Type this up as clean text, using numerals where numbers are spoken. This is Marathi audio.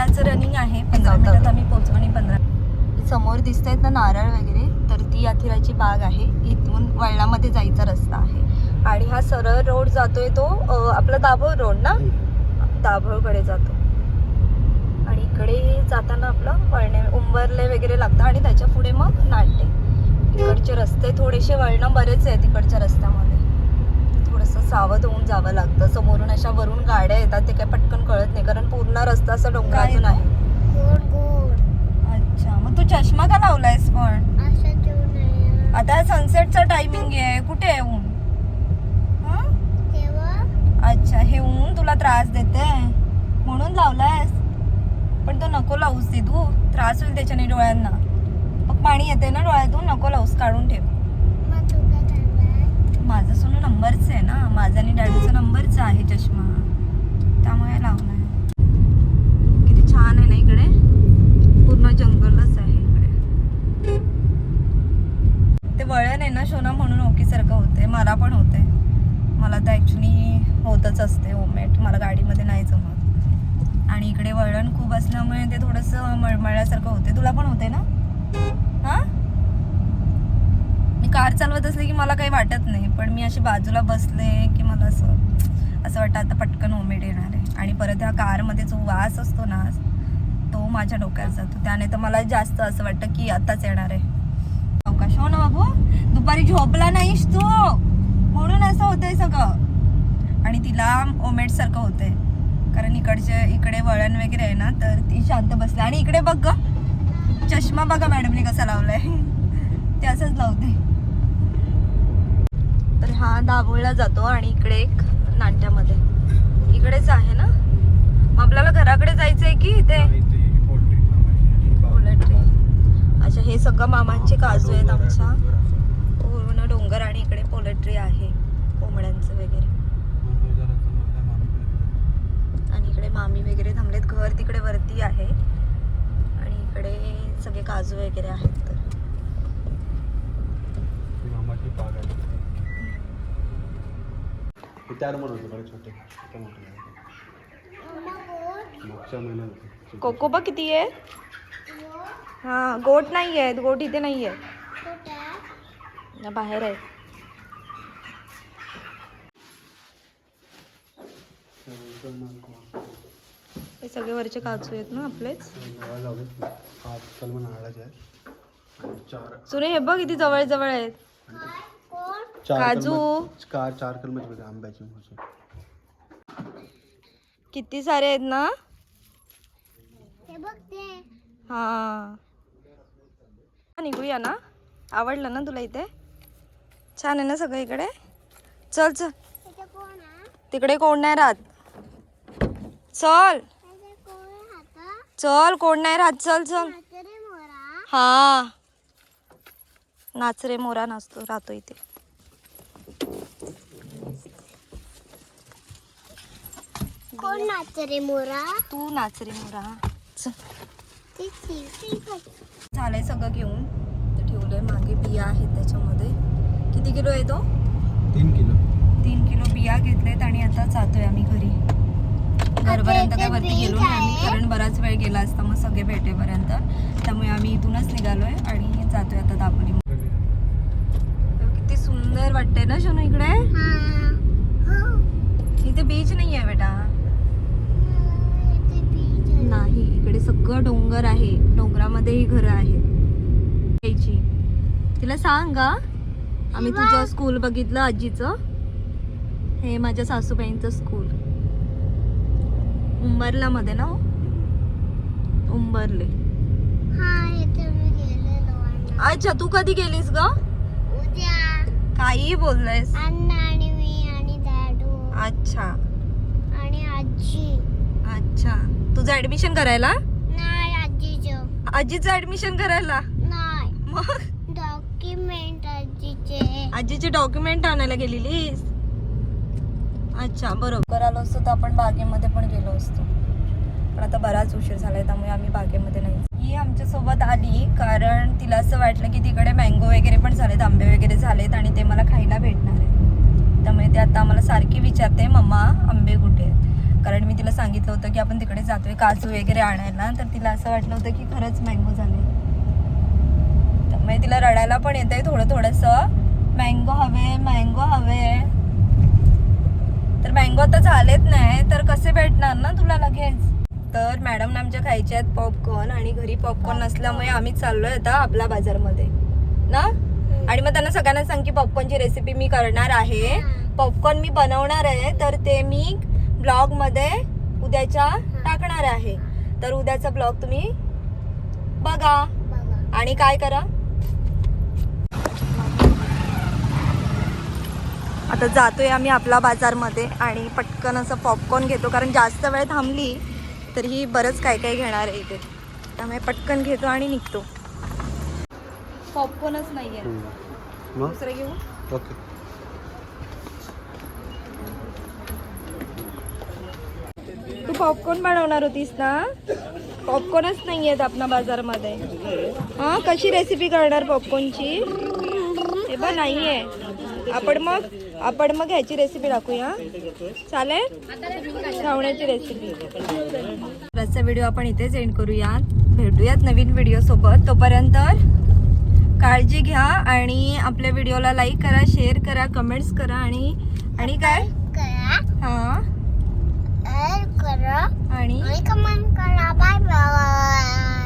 मिनिटाचं रनिंग आहे. 15 मिनिटात आम्ही पोहोचू. आणि 15 समोर दिसत आहेत ना नारळ वगैरे, तर ती अथिराची बाग आहे. इथून वळणामध्ये जायचा रस्ता आहे. आणि हा सरळ रोड जातोय तो आपला दाभोळ रोड ना, दाभोळकडे जातो. आणि इकडे जाताना आपलं वळणे उंबरले वगैरे लागतं आणि त्याच्या पुढे मग नाट्य. इकडचे रस्ते थोडेसे वळणं बरेच आहेत इकडच्या रस्त्यामध्ये. थोडंसं सावध होऊन जावं लागतं. समोरून अशा वरून गाड्या येतात, ते काय पटकन कळत नाही कारण पूर्ण रस्ता असा डोंगरातून आहे. अच्छा, मग तू चष्मा का लावलायस पण? आता सनसेटचा टायमिंग आहे, कुठे आहे ऊन? अच्छा, हे ऊन तुला त्रास देते म्हणून लावलायस. पण तो नको लावूस दे, तू त्रास होईल त्याच्याने डोळ्यांना. मग पाणी येते ना डोळ्यातून, नको लावूस, काढून ठेव. माझा सोनू नंबरच आहे ना, माझा आणि डॅडीचा नंबरचा आहे चष्मा, त्यामुळे लावलाय. किती छान आहे ना इकडे, पूर्ण जंगलच आहे इकडे. ते वळण आहे ना शोना, म्हणून ओकीसारखं होते. मला पण होते, मला तर ॲक्च्युली होतच असते ओमेट, मला गाडीमध्ये नाही जमत. आणि इकडे वळण खूप असल्यामुळे ते थोडंसं मळमळल्यासारखं होते. तुला पण होते ना? हां, मी कार चालवत असले की मला काही वाटत नाही, पण मी अशी बाजूला बसले की मला असं वाटतं आता पटकन ओमेट येणार आहे. आणि परत ह्या कारमध्ये जो वास असतो ना, तो माझ्या डोक्यात जातो. त्याने तर मला जास्त असं वाटतं की आताच येणार आहे. अवकाश हो ना बाबू, दुपारी झोपला नाहीस तू म्हणून असं होतंय सगळं. आणि तिला ओमेट सारखं होतंय कारण इकडे वळण वगैरे आहे ना, तर ती शांत बसली. आणि इकडे बघ ग, चष्मा बघा मॅडमने कसा लावलाय, ते असंच लावते. तर हा दाभोळला जातो आणि इकडे एक नाट्यामध्ये इकडेच आहे ना. मग आपल्याला घराकडे जायचंय की इथे पोल्ट्री? अच्छा, हे सगळं मामांचे काजू आहेत आमच्या, पूर्ण डोंगर. आणि इकडे पोल्ट्री आहे कोंबड्यांचं वगैरे. आणि इकडे मामी वगैरे थांबलेत. घर तिकडे वरती आहे आणि इकडे सगळे काजू वगैरे आहेत. तर कोकोबा किती आहे? हा, गोट नाही आहेत, गोट इथे नाही आहे, बाहेर आहे. हे सगळे वरचे काजू आहेत ना आपलेच. सुने हे बघ किती जवळ जवळ आहेत काजू. 4 कलमाचे आंब्याचे किती सारे आहेत ना. हा, निघूया ना. आवडलं ना तुला इथे? छान आहे ना सगळं इकडे. चल चल, तिकडे कोण नाही राहत. चल चल, कोण नाही राहत. चल चल. हा, नाच रे मोरा नाचतो राहतो इथे. कोण नाच रे मोरा? तू नाच रे मोरा. झालंय सगळं घेऊन, तर ठेवलंय. मागे बिया आहेत त्याच्यामध्ये. किती किलो आहे तो? 3 किलो बिया घेतलेत. आणि आता जातोय आम्ही घरी. घरपर्यंत काय वरती गेलो नाही आम्ही, कारण बराच वेळ गेला असता मग सगळे भेटेपर्यंत. त्यामुळे आम्ही इथूनच निघालोय आणि जातोय आता दापोली. किती सुंदर वाटतंय ना शोनू इकडे. इथे बीच नाही आहे बेटा. नाही, इकडे सगळं डोंगर आहे. डोंगरामध्ये ही घरं आहेत. तिला सांग का, आम्ही तुझं स्कूल बघितलं आजीचं. हे माझ्या सासूबाईंचं स्कूल उंबरला मध्ये ना, उंबरले. अच्छा, तू कधी गेलीस ग? काही बोललायस? आणि मी आणि दादू. अच्छा आणि आजी. अच्छा, तुझं ऍडमिशन करायला? नाही, आजीचं ऍडमिशन करायला? नाही, मग डॉक्युमेंट आजीचे. आजीचे डॉक्युमेंट आणायला गेलेलीस? अच्छा, बरोबर. आलो असतो तर आपण बागेमध्ये पण गेलो असतो, पण आता बराच उशीर झालाय त्यामुळे आम्ही बागेमध्ये नाही. ही आमच्या सोबत आली कारण तिला असं वाटलं की तिकडे मँगो वगैरे पण झालेत, आंबे वगैरे झालेत आणि ते मला खायला भेटणार आहे. त्यामुळे ते आता आम्हाला सारखी विचारते, मम्मा आंबे कुठे आहेत? कारण मी तिला सांगितलं होतं की आपण तिकडे जातोय काजू वगैरे आणायला, तर तिला असं वाटलं होतं की खरंच मँगो झाले. त्यामुळे तिला रडायला पण येतंय थोडंसं, मँगो हवे. तर मँगो आता झालेत नाही तर कसे भेटणार ना तुला लगेच. तर मॅडम आमच्या खायचे आहेत पॉपकॉर्न, आणि घरी पॉपकॉर्न नसल्यामुळे आम्ही चाललोय आता आपला बाजारमध्ये ना. आणि मग त्यांना सगळ्यांना सांग की पॉपकॉर्नची रेसिपी मी करणार आहे, पॉपकॉर्न मी बनवणार आहे, तर ते मी ब्लॉग मध्ये उद्याच्या टाकणार आहे. तर उद्याचा ब्लॉग तुम्ही बघा आणि काय करा. आता जातोय आम्ही आपला बाजारमध्ये आणि पटकन असं पॉपकॉर्न घेतो, कारण जास्त वेळ थांबली तर ही बरंच काय काय घेणार आहे इथे, त्यामुळे पटकन घेतो आणि निघतो. पॉपकॉर्नच नाहीये, मग दुसरं घेऊ. ओके. तू पॉपकॉर्न बनवणार होतीस ना, पॉपकॉर्नच नाही आहेत आपल्या बाजारमध्ये. हा, कशी रेसिपी करणार पॉपकॉर्नची हे बघ नाहीये. आपण मग ह्याची रेसिपी टाकूया, चालेल, धावण्याची रेसिपी. आजचा व्हिडिओ आपण इथेच एंड करूयात, भेटूयात नवीन व्हिडिओ सोबत. तोपर्यंत काळजी घ्या आणि आपल्या व्हिडिओला लाईक करा, शेअर करा, कमेंट्स करा आणि काय हा करा आणि कमेंट करा. Bye bye.